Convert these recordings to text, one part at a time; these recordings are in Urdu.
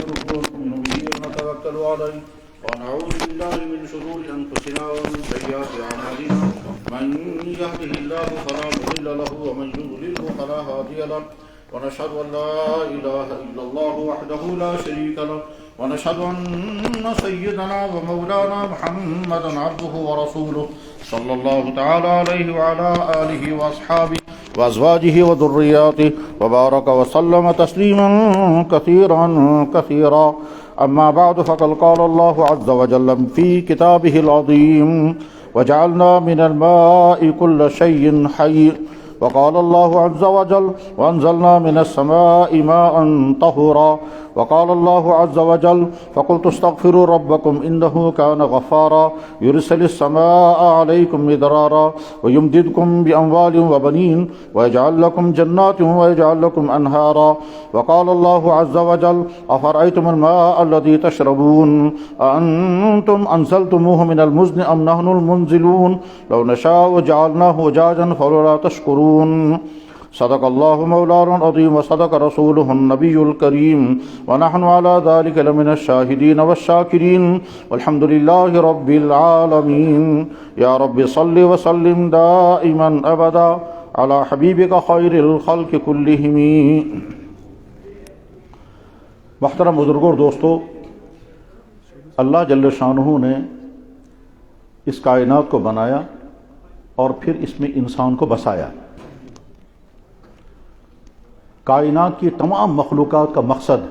نؤمن به ونتوكل عليه ونعوذ بالله من شرور أنفسنا ومن سيئات أعمالنا من يهده الله فلا مضل له ومن يضلل فلا هادي له ونشهد أن لا إله إلا الله وحده لا شريك له ونشهد أن سيدنا ومولانا محمدا عبده ورسوله صلى الله تعالى عليه وعلى آله وأصحابه وأزواجه وذرياته وبارك وسلم تسليما كثيرا أما بعد فقد قال الله عز وجل في كتابه العظيم وجعلنا من الماء كل شيء حي وقال الله عز وجل وأنزلنا من السماء ماء طهورا وقال الله عز وجل فقلت استغفروا ربكم إنه كان غفارا يرسل السماء عليكم مدرارا ويمددكم بأموال وبنين ويجعل لكم جنات ويجعل لكم أنهارا وقال الله عز وجل أفرأيتم الماء الذي تشربون أأنتم أنزلتموه من المزن أم نحن المنزلون لو نشاء جعلناه أجاجا فلولا تشكرون صدق الله مولانا العظيم وصدق رسوله النبي الكريم ونحن على ذلك لمن الشاهدين والشاكرين والحمد لله رب العالمين يا رب صل وسلم دائما أبدا على حبيبك خير الخلق كلهم. محترم بزرگوں اور دوستو، اللہ جل شانہ نے اس کائنات کو بنایا اور پھر اس میں انسان کو بسایا. کائنات کی تمام مخلوقات کا مقصد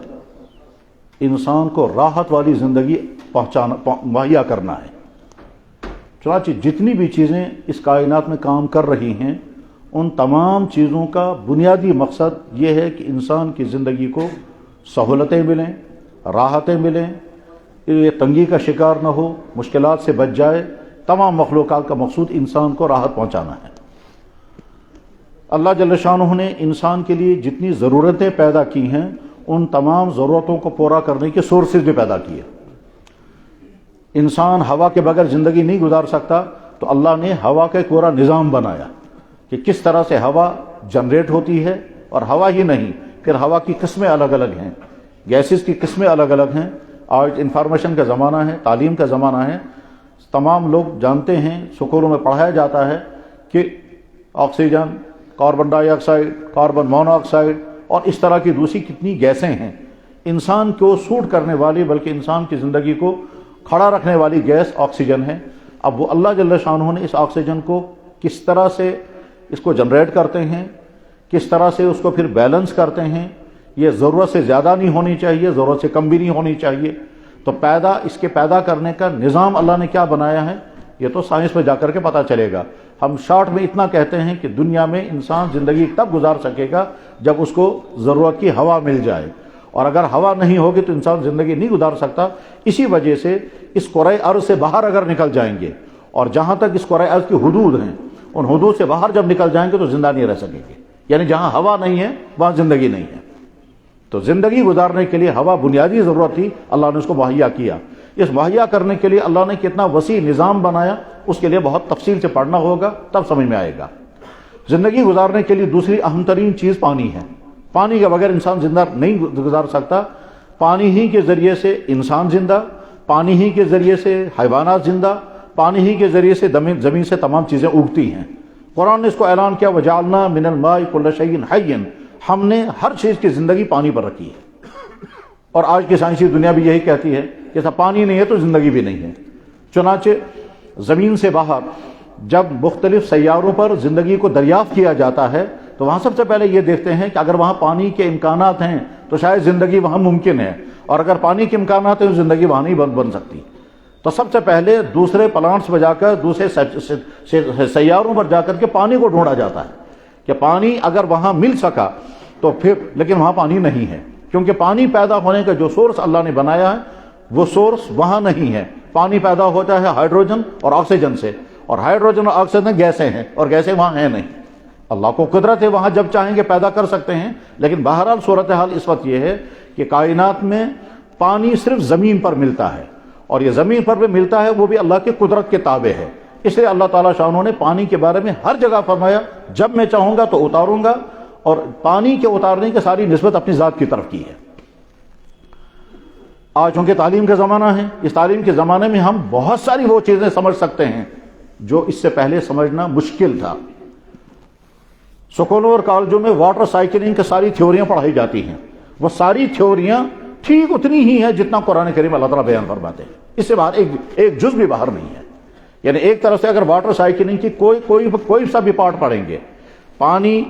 انسان کو راحت والی زندگی مہیا کرنا ہے. چنانچہ جتنی بھی چیزیں اس کائنات میں کام کر رہی ہیں ان تمام چیزوں کا بنیادی مقصد یہ ہے کہ انسان کی زندگی کو سہولتیں ملیں، راحتیں ملیں، یہ تنگی کا شکار نہ ہو، مشکلات سے بچ جائے. تمام مخلوقات کا مقصود انسان کو راحت پہنچانا ہے. اللہ جل شانہ نے انسان کے لیے جتنی ضرورتیں پیدا کی ہیں ان تمام ضرورتوں کو پورا کرنے کے سورسز بھی پیدا کیے. انسان ہوا کے بغیر زندگی نہیں گزار سکتا، تو اللہ نے ہوا کا ایک پورا نظام بنایا کہ کس طرح سے ہوا جنریٹ ہوتی ہے. اور ہوا ہی نہیں، پھر ہوا کی قسمیں الگ الگ ہیں، گیسز کی قسمیں الگ الگ ہیں. آج انفارمیشن کا زمانہ ہے، تعلیم کا زمانہ ہے. تمام لوگ جانتے ہیں، سکولوں میں پڑھایا جاتا ہے کہ آکسیجن، کاربن ڈائی آکسائڈ، کاربن مونو آکسائڈ اور اس طرح کی دوسری کتنی گیسیں ہیں. انسان کو سوٹ کرنے والی بلکہ انسان کی زندگی کو کھڑا رکھنے والی گیس آکسیجن ہے. اب وہ اللہ جل شانہ نے اس آکسیجن کو کس طرح سے اس کو جنریٹ کرتے ہیں، کس طرح سے اس کو پھر بیلنس کرتے ہیں. یہ ضرورت سے زیادہ نہیں ہونی چاہیے، ضرورت سے کم بھی نہیں ہونی چاہیے. تو اس کے پیدا کرنے کا نظام اللہ نے کیا بنایا ہے یہ تو سائنس میں جا کر کے پتہ چلے گا. ہم شارٹ میں اتنا کہتے ہیں کہ دنیا میں انسان زندگی تب گزار سکے گا جب اس کو ضرورت کی ہوا مل جائے، اور اگر ہوا نہیں ہوگی تو انسان زندگی نہیں گزار سکتا. اسی وجہ سے اس کرۂ ارض سے باہر اگر نکل جائیں گے، اور جہاں تک اس کرۂ ارض کی حدود ہیں ان حدود سے باہر جب نکل جائیں گے تو زندہ نہیں رہ سکیں گے. یعنی جہاں ہوا نہیں ہے وہاں زندگی نہیں ہے. تو زندگی گزارنے کے لیے ہوا بنیادی ضرورت تھی، اللہ نے اس کو مہیا کیا. اس مہیا کرنے کے لیے اللہ نے کتنا وسیع نظام بنایا اس کے لیے بہت تفصیل سے پڑھنا ہوگا تب سمجھ میں آئے گا. زندگی گزارنے کے لیے دوسری اہم ترین چیز پانی ہے. پانی کے بغیر انسان زندہ نہیں گزار سکتا. پانی ہی کے ذریعے سے انسان زندہ، پانی ہی کے ذریعے سے حیوانات زندہ، پانی ہی کے ذریعے سے زمین سے تمام چیزیں اگتی ہیں. قرآن نے اس کو اعلان کیا وَجَعَلْنَا مِنَ الْمَاءِ كُلَّ شَيْءٍ حَيٍّ. ہم نے ہر چیز کی زندگی پانی پر رکھی ہے. اور آج کی سائنسی دنیا بھی یہی کہتی ہے کہ ایسا پانی نہیں ہے تو زندگی بھی نہیں ہے. چنانچہ زمین سے باہر جب مختلف سیاروں پر زندگی کو دریافت کیا جاتا ہے تو وہاں سب سے پہلے یہ دیکھتے ہیں کہ اگر وہاں پانی کے امکانات ہیں تو شاید زندگی وہاں ممکن ہے، اور اگر پانی کے امکانات ہیں تو زندگی وہاں نہیں بن سکتی. تو سب سے پہلے دوسرے پلانٹس پہ جا کر، دوسرے سیاروں پر جا کر کے پانی کو ڈھونڈا جاتا ہے کہ پانی اگر وہاں مل سکا تو پھر، لیکن وہاں پانی نہیں ہے، کیونکہ پانی پیدا ہونے کا جو سورس اللہ نے بنایا ہے وہ سورس وہاں نہیں ہے. پانی پیدا ہوتا ہے ہائیڈروجن اور آکسیجن سے، اور ہائیڈروجن اور آکسیجن گیسیں ہیں اور گیسیں وہاں ہیں نہیں. اللہ کو قدرت ہے، وہاں جب چاہیں گے پیدا کر سکتے ہیں. لیکن بہرحال صورتحال اس وقت یہ ہے کہ کائنات میں پانی صرف زمین پر ملتا ہے، اور یہ زمین پر بھی ملتا ہے وہ بھی اللہ کی قدرت کے تابع ہے. اس لیے اللہ تعالیٰ شانوں نے پانی کے بارے میں ہر جگہ فرمایا جب میں چاہوں گا تو اتاروں گا، اور پانی کے اتارنے کی ساری نسبت اپنی ذات کی طرف کی ہے. آج چونکہ تعلیم کا زمانہ ہے، اس تعلیم کے زمانے میں ہم بہت ساری وہ چیزیں سمجھ سکتے ہیں جو اس سے پہلے سمجھنا مشکل تھا۔ سکولوں اور کالجوں میں واٹر سائیکلنگ کی ساری تھیوریاں پڑھائی جاتی ہیں، وہ ساری تھیوریاں ٹھیک اتنی ہی ہیں جتنا قرآن کریم اللہ تعالیٰ بیان فرماتے ہیں، اس سے باہر ایک جز بھی باہر نہیں ہے۔ یعنی ایک طرف سے اگر واٹر سائیکلنگ کی کوئی سا بھی پارٹ پڑھیں گے، پانی،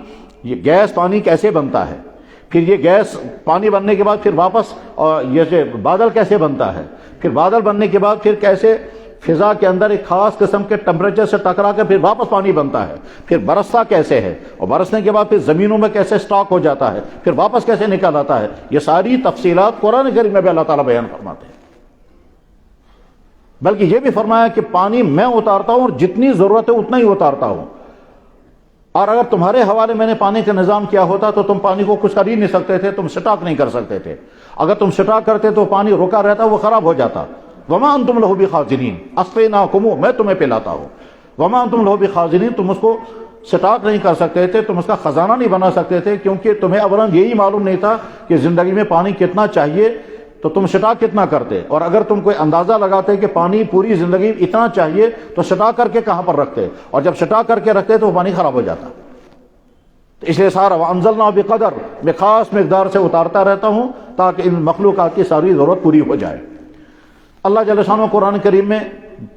یہ گیس پانی کیسے بنتا ہے، پھر یہ گیس پانی بننے کے بعد پھر واپس یہ بادل کیسے بنتا ہے، پھر بادل بننے کے بعد پھر کیسے فضا کے اندر ایک خاص قسم کے ٹمپریچر سے ٹکرا کے پھر واپس پانی بنتا ہے، پھر برستا کیسے ہے، اور برسنے کے بعد پھر زمینوں میں کیسے سٹاک ہو جاتا ہے، پھر واپس کیسے نکل آتا ہے، یہ ساری تفصیلات قرآن کریم میں بھی اللہ تعالیٰ بیان فرماتے ہیں۔ بلکہ یہ بھی فرمایا کہ پانی میں اتارتا ہوں اور جتنی ضرورت ہے اتنا ہی اتارتا ہوں، اور اگر تمہارے حوالے میں نے پانی کا نظام کیا ہوتا تو تم پانی کو کچھ کر ہی نہیں سکتے تھے، تم سٹاک نہیں کر سکتے تھے، اگر تم سٹاک کرتے تو پانی رکا رہتا، وہ خراب ہو جاتا۔ وما انتم لہ بخازنین اسقیناکم، میں تمہیں پلاتا ہوں، وما انتم لہ بخازنین، تم اس کو سٹاک نہیں کر سکتے تھے، تم اس کا خزانہ نہیں بنا سکتے تھے، کیونکہ تمہیں اولاً یہی معلوم نہیں تھا کہ زندگی میں پانی کتنا چاہیے، تو تم سٹاک کتنا کرتے، اور اگر تم کوئی اندازہ لگاتے کہ پانی پوری زندگی اتنا چاہیے تو سٹاک کر کے کہاں پر رکھتے، اور جب سٹاک کر کے رکھتے تو وہ پانی خراب ہو جاتا۔ تو اس لیے سارا وَأَنزَلْنَا بِقَدَر، میں خاص مقدار سے اتارتا رہتا ہوں تاکہ ان مخلوقات کی ساری ضرورت پوری ہو جائے۔ اللہ جل شانہ قرآن کریم میں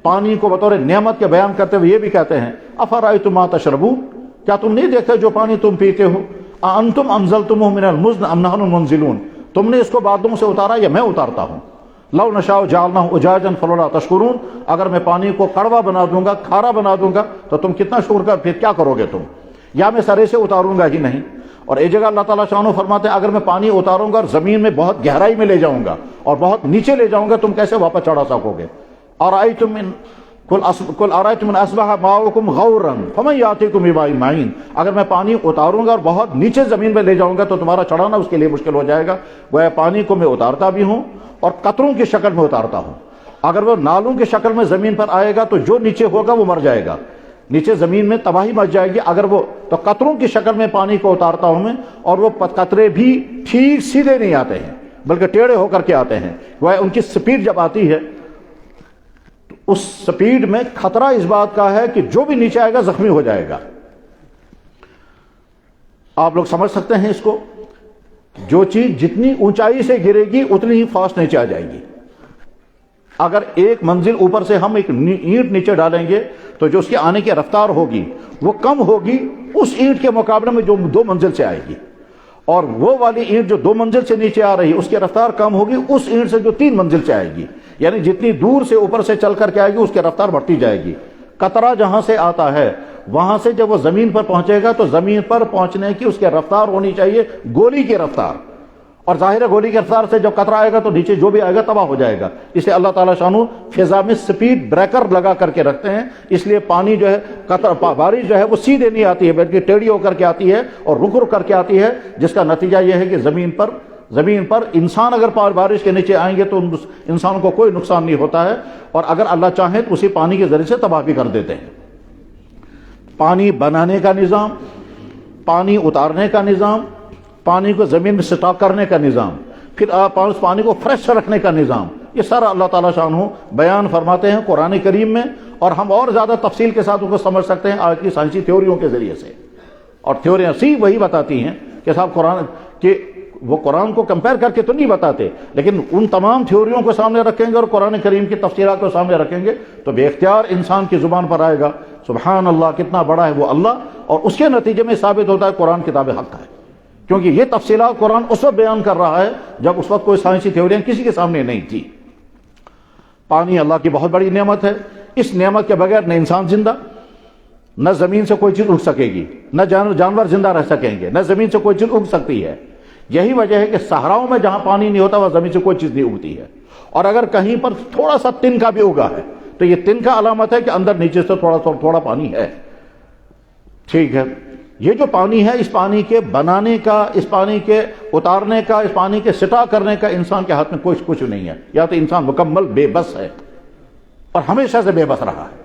پانی کو بطور نعمت کے بیان کرتے ہوئے یہ بھی کہتے ہیں أَفَرَأَيْتُم مَا تَشْرَبُونَ، کیا تم نہیں دیکھتے جو پانی تم پیتے ہو، أَأَنتُمْ أَنزَلْتُمُوهُ مِنَ الْمُزْنِ أَمْ نَحْنُ الْمُنزِلُونَ، تم نے اس کو بادلوں سے اتارا یا میں اتارتا ہوں، لَوْ نَشَاءُ جَعَلْنَاهُ أُجَاجًا فَلَوْلَا تَشْكُرُونَ، اگر میں پانی کو کڑوا بنا دوں گا، کھارا بنا دوں گا تو تم کتنا شکر کر پھر کیا کرو گے تم، یا میں سرے سے اتاروں گا ہی نہیں۔ اور ایک جگہ اللہ تعالیٰ شانہ فرماتے ہیں اگر میں پانی اتاروں گا اور زمین میں بہت گہرائی میں لے جاؤں گا اور بہت نیچے لے جاؤں گا، تم کیسے واپس چڑھا سکو گے؟ قُلْ أَرَأَيْتُمْ مِنْ أَصْبَحَ مَاؤُكُمْ غَوْرًا فَمَنْ يَأْتِيكُم بِمَاءٍ مَّعِينٍ، اگر میں پانی اتاروں گا اور بہت نیچے زمین میں لے جاؤں گا تو تمہارا چڑھانا اس کے لیے مشکل ہو جائے گا۔ وہ پانی کو میں اتارتا بھی ہوں اور قطروں کی شکل میں اتارتا ہوں، اگر وہ نالوں کی شکل میں زمین پر آئے گا تو جو نیچے ہوگا وہ مر جائے گا، نیچے زمین میں تباہی مچ جائے گی، اگر وہ تو قطروں کی شکل میں پانی کو اتارتا ہوں میں، اور وہ قطرے بھی ٹھیک سیدھے نہیں آتے ہیں بلکہ ٹیڑھے ہو کر کے آتے ہیں۔ وہ ان کی سپیڈ جب آتی ہے تو اس سپیڈ میں خطرہ اس بات کا ہے کہ جو بھی نیچے آئے گا زخمی ہو جائے گا۔ آپ لوگ سمجھ سکتے ہیں اس کو، جو چیز جتنی اونچائی سے گرے گی اتنی ہی فاسٹ نیچے آ جائے گی۔ اگر ایک منزل اوپر سے ہم ایک اینٹ نیچے ڈالیں گے تو جو اس کے آنے کی رفتار ہوگی وہ کم ہوگی اس اینٹ کے مقابلے میں جو 2 منزل سے آئے گی، اور وہ والی اینٹ جو 2 منزل سے نیچے آ رہی ہے اس کی رفتار کم ہوگی اس اینٹ سے جو 3 منزل سے آئے گی، یعنی جتنی دور سے اوپر سے چل کر کے آئے گی اس کی رفتار بڑھتی جائے گی۔ قطرہ جہاں سے آتا ہے وہاں سے جب وہ زمین پر پہنچے گا تو زمین پر پہنچنے کی اس کی رفتار ہونی چاہیے گولی کی رفتار، اور ظاہر ہے گولی کی رفتار سے جب قطرہ آئے گا تو نیچے جو بھی آئے گا تباہ ہو جائے گا۔ اس لیے اللہ تعالیٰ شانہ فضا میں سپیڈ بریکر لگا کر کے رکھتے ہیں، اس لیے پانی جو ہے بارش جو ہے وہ سیدھے نہیں آتی ہے بلکہ ٹیڑھی ہو کر کے آتی ہے اور رک رک کر کے آتی ہے، جس کا نتیجہ یہ ہے کہ زمین پر انسان اگر بارش کے نیچے آئیں گے تو انسان کو کوئی نقصان نہیں ہوتا ہے، اور اگر اللہ چاہے تو اسی پانی کے ذریعے سے تباہ بھی کر دیتے ہیں۔ پانی بنانے کا نظام، پانی اتارنے کا نظام، پانی کو زمین میں سٹاک کرنے کا نظام، پھر اس پانی کو فریش رکھنے کا نظام، یہ سارا اللہ تعالیٰ شانہ بیان فرماتے ہیں قرآن کریم میں، اور ہم اور زیادہ تفصیل کے ساتھ ان کو سمجھ سکتے ہیں آج کی سائنسی تھیوریوں کے ذریعے سے۔ اور تھیوریاں وہی بتاتی ہیں کہ صاحب وہ قرآن کو کمپیئر کر کے تو نہیں بتاتے، لیکن ان تمام تھیوریوں کو سامنے رکھیں گے اور قرآن کریم کی تفسیرات کو سامنے رکھیں گے تو بے اختیار انسان کی زبان پر آئے گا سبحان اللہ، کتنا بڑا ہے وہ اللہ، اور اس کے نتیجے میں ثابت ہوتا ہے قرآن کتاب حق ہے، کیونکہ یہ تفصیلات قرآن اس وقت بیان کر رہا ہے جب اس وقت کوئی سائنسی تھیوریاں کسی کے سامنے نہیں تھی۔ پانی اللہ کی بہت بڑی نعمت ہے، اس نعمت کے بغیر نہ انسان زندہ، نہ زمین سے کوئی چیز اگ سکے گی، نہ جانور زندہ رہ سکیں گے، نہ زمین سے کوئی چیز اگ سکتی ہے۔ یہی وجہ ہے کہ صحراؤں میں جہاں پانی نہیں ہوتا وہاں زمین سے کوئی چیز نہیں اگتی ہے، اور اگر کہیں پر تھوڑا سا تن کا بھی اگا ہے تو یہ تن کا علامت ہے کہ اندر نیچے سے تھوڑا پانی ہے۔ ٹھیک ہے، یہ جو پانی ہے اس پانی کے بنانے کا، اس پانی کے اتارنے کا، اس پانی کے سٹا کرنے کا انسان کے ہاتھ میں کچھ نہیں ہے، یا تو انسان مکمل بے بس ہے اور ہمیشہ سے بے بس رہا ہے۔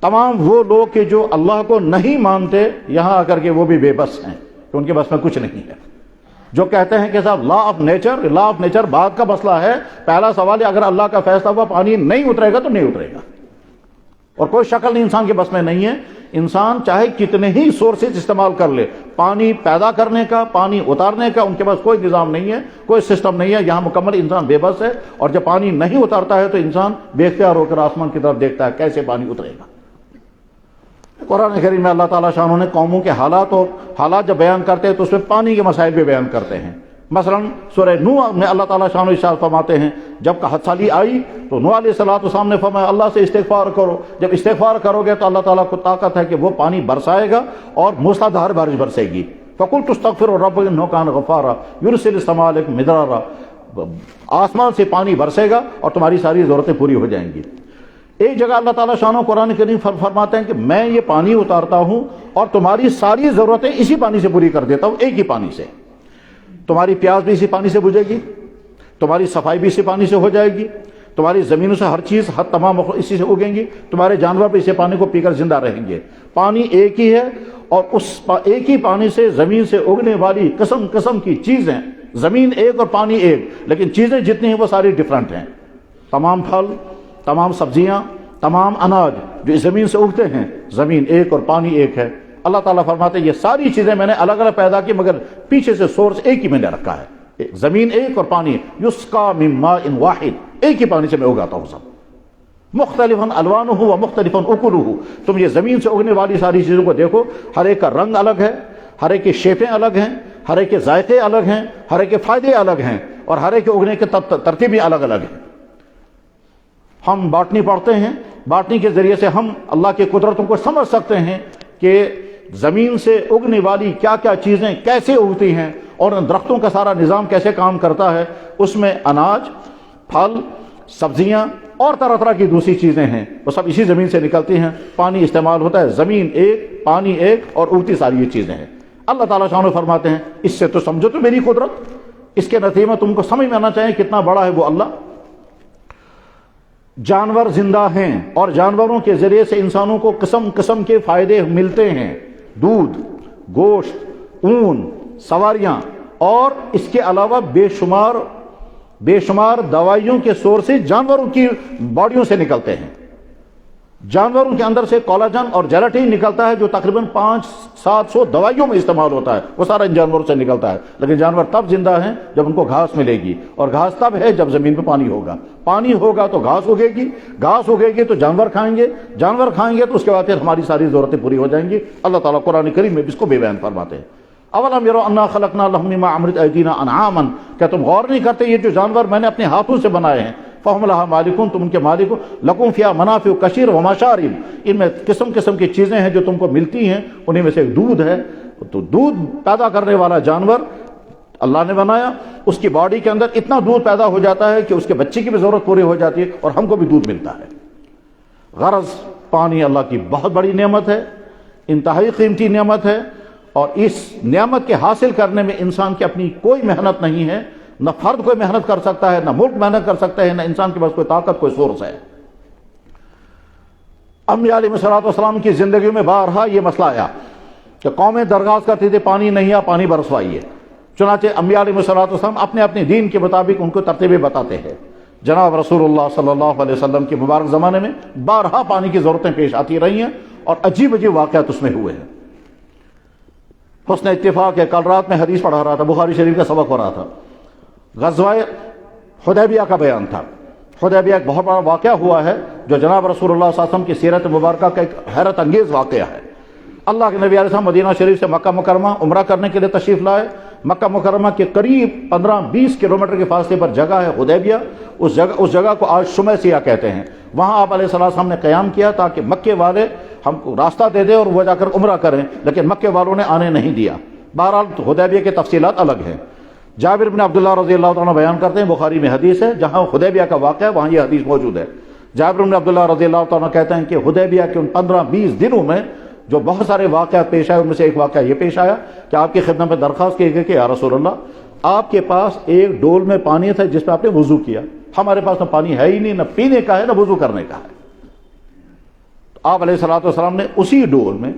تمام وہ لوگ کہ جو اللہ کو نہیں مانتے یہاں آ کر کے وہ بھی بے بس ہیں کہ ان کے بس میں کچھ نہیں ہے۔ جو کہتے ہیں کہ صاحب لا آف نیچر بعد کا مسئلہ ہے، پہلا سوال ہے اگر اللہ کا فیصلہ ہوا پانی نہیں اترے گا تو نہیں اترے گا، اور کوئی شکل نہیں انسان کے بس میں نہیں ہے۔ انسان چاہے کتنے ہی سورسز استعمال کر لے، پانی پیدا کرنے کا، پانی اتارنے کا ان کے پاس کوئی نظام نہیں ہے، کوئی سسٹم نہیں ہے، یہاں مکمل انسان بے بس ہے۔ اور جب پانی نہیں اتارتا ہے تو انسان بے اختیار ہو کر آسمان کی طرف دیکھتا ہے کیسے پانی اترے گا۔ قرآن کریم میں اللہ تعالیٰ شانہ نے قوموں کے حالات جب بیان کرتے ہیں تو اس میں پانی کے مسائل بھی بیان کرتے ہیں۔ مثلا سورہ نوح میں اللہ تعالیٰ شانہ ارشاد فرماتے ہیں جب قحط سالی آئی تو نوح علیہ السلام نے فرمایا اللہ سے استغفار کرو، جب استغفار کرو گے تو اللہ تعالیٰ کو طاقت ہے کہ وہ پانی برسائے گا اور موسلادھار بارش برسے گی۔ فَقُلْتُ اسْتَغْفِرُوا رَبَّكُمْ إِنَّهُ كَانَ غَفَّارًا يُرْسِلِ السَّمَاءَ عَلَيْكُم مِّدْرَارًا، آسمان سے پانی برسے گا اور تمہاری ساری ضرورتیں پوری ہو جائیں گی۔ ایک جگہ اللہ تعالیٰ شانہ قرآن کریم فرماتے ہیں کہ میں یہ پانی اتارتا ہوں اور تمہاری ساری ضرورتیں اسی پانی سے پوری کر دیتا ہوں، ایک ہی پانی سے۔ تمہاری پیاس بھی اسی پانی سے بجھے گی، تمہاری صفائی بھی اسی پانی سے ہو جائے گی، تمہاری زمینوں سے ہر چیز تمام اسی سے اگیں گی، تمہارے جانور بھی اسی پانی کو پی کر زندہ رہیں گے۔ پانی ایک ہی ہے اور اس ایک ہی پانی سے زمین سے اگنے والی قسم قسم کی چیزیں، زمین ایک اور پانی ایک، لیکن چیزیں جتنی ہیں وہ ساری ڈیفرنٹ ہیں۔ تمام پھل، تمام سبزیاں، تمام اناج جو زمین سے اگتے ہیں، زمین ایک اور پانی ایک ہے۔ اللہ تعالیٰ فرماتے ہیں یہ ساری چیزیں میں نے الگ الگ پیدا کی مگر پیچھے سے سورس ایک ہی میں نے رکھا ہے، زمین ایک اور پانی یسقا من ماء واحد، ایک ہی پانی سے میں اگاتا ہوں سب۔ مختلفاً الوانہ و مختلفاً اکلہ، تم یہ زمین سے اگنے والی ساری چیزوں کو دیکھو، ہر ایک کا رنگ الگ ہے، ہر ایک کی شیپیں الگ ہیں، ہر ایک کے ذائقے الگ ہیں، ہر ایک کے فائدے الگ ہیں، اور ہر ایک کے اگنے کے ترتیب بھی الگ الگ ہیں۔ ہم باٹنی پڑھتے ہیں، باٹنی کے ذریعے سے ہم اللہ کی قدرتوں کو سمجھ سکتے ہیں کہ زمین سے اگنے والی کیا کیا چیزیں کیسے اگتی ہیں اور ان درختوں کا سارا نظام کیسے کام کرتا ہے۔ اس میں اناج، پھل، سبزیاں اور طرح طرح کی دوسری چیزیں ہیں، وہ سب اسی زمین سے نکلتی ہیں۔ پانی استعمال ہوتا ہے، زمین ایک، پانی ایک، اور اگتی ساری یہ چیزیں ہیں۔ اللہ تعالیٰ شانہ فرماتے ہیں اس سے تو سمجھو تو میری قدرت، اس کے نتیجے میں تم کو سمجھ میں آنا چاہیے کتنا بڑا ہے وہ اللہ۔ جانور زندہ ہیں اور جانوروں کے ذریعے سے انسانوں کو قسم قسم کے فائدے ملتے ہیں، دودھ، گوشت، اون، سواریاں، اور اس کے علاوہ بے شمار دوائیوں کے سورسز جانوروں کی باڈیوں سے نکلتے ہیں۔ جانوروں کے اندر سے کولاجن اور جیلاٹین نکلتا ہے جو تقریباً 500-700 دوائیوں میں استعمال ہوتا ہے، وہ سارا ان جانوروں سے نکلتا ہے۔ لیکن جانور تب زندہ ہیں جب ان کو گھاس ملے گی، اور گھاس تب ہے جب زمین پہ پانی ہوگا، پانی ہوگا تو گھاس اگے گی، گھاس اگے گی تو جانور کھائیں گے، جانور کھائیں گے تو اس کے بعد پھر ہماری ساری ضرورتیں پوری ہو جائیں گی۔ اللہ تعالیٰ قرآن کریم میں اس کو بے بیان فرماتے ہیں۔ اولم یروا انا خلقنا لهم مما عملت ایدینا انعاما، کیا تم غور نہیں کرتے یہ جو جانور میں نے اپنے ہاتھوں سے بنائے ہیں، فہم لها مالکون، تم ان کے مالک ہو، لکم فیہا منافع کثیر و مشارب، ان میں قسم قسم کی چیزیں ہیں جو تم کو ملتی ہیں، انہیں میں سے ایک دودھ ہے۔ تو دودھ پیدا کرنے والا جانور اللہ نے بنایا، اس کی باڈی کے اندر اتنا دودھ پیدا ہو جاتا ہے کہ اس کے بچے کی بھی ضرورت پوری ہو جاتی ہے اور ہم کو بھی دودھ ملتا ہے۔ غرض پانی اللہ کی بہت بڑی نعمت ہے، انتہائی قیمتی نعمت ہے، اور اس نعمت کے حاصل کرنے میں انسان کی اپنی کوئی محنت نہیں ہے، نہ فرد کوئی محنت کر سکتا ہے، نہ ملک محنت کر سکتا ہے، نہ انسان کے پاس کوئی طاقت، کوئی سورس ہے۔ انبیاء علیہ السلام کی زندگی میں بارہا یہ مسئلہ آیا کہ قومیں درخواست کرتی تھی پانی نہیں ہے، پانی برسوائیے۔ چنانچہ انبیاء علیہ السلام اپنے اپنے دین کے مطابق ان کو ترتیبیں بتاتے ہیں۔ جناب رسول اللہ صلی اللہ علیہ وسلم کے مبارک زمانے میں بارہا پانی کی ضرورتیں پیش آتی رہی ہیں اور عجیب عجیب واقعات اس میں ہوئے ہیں۔ حسن اتفاق ہے، کل رات میں حدیث پڑھا رہا تھا، بخاری شریف کا سبق ہو رہا تھا، غزوہ حدیبیہ کا بیان تھا۔ حدیبیہ ایک بہت بڑا واقعہ ہوا ہے جو جناب رسول اللہ صلی اللہ علیہ وسلم کی سیرت مبارکہ کا ایک حیرت انگیز واقعہ ہے۔ اللہ کے نبی علیہ السلام مدینہ شریف سے مکہ مکرمہ عمرہ کرنے کے لیے تشریف لائے۔ مکہ مکرمہ کے قریب 15-20 کلومیٹر کے فاصلے پر جگہ ہے حدیبیہ، اس جگہ کو آج شمیسیہ کہتے ہیں۔ وہاں آپ علیہ السلام نے قیام کیا تاکہ مکے والے ہم کو راستہ دے دیں اور وہ جا کر عمرہ کریں، لیکن مکے والوں نے آنے نہیں دیا۔ بہرحال حدیبیہ کی تفصیلات الگ ہیں۔ جابر بن عبداللہ رضی اللہ عنہ بیان کرتے ہیں، بخاری میں حدیث ہے، جہاں حدیبیہ کا واقعہ ہے وہاں یہ حدیث موجود ہے۔ جابر بن عبداللہ رضی اللہ عنہ کہتے ہیں کہ حدیبیہ کے ان 15-20 دنوں میں جو بہت سارے واقعات پیش آئے، ان میں سے ایک واقعہ یہ پیش آیا کہ آپ کی خدمت میں درخواست کی گئی کہ یا رسول اللہ، آپ کے پاس ایک ڈول میں پانی تھا جس پہ آپ نے وضو کیا، ہمارے پاس نہ پانی ہے ہی نہیں، نہ پینے کا ہے نہ وضو کرنے کا ہے۔ تو آپ علیہ السلام نے اسی ڈول میں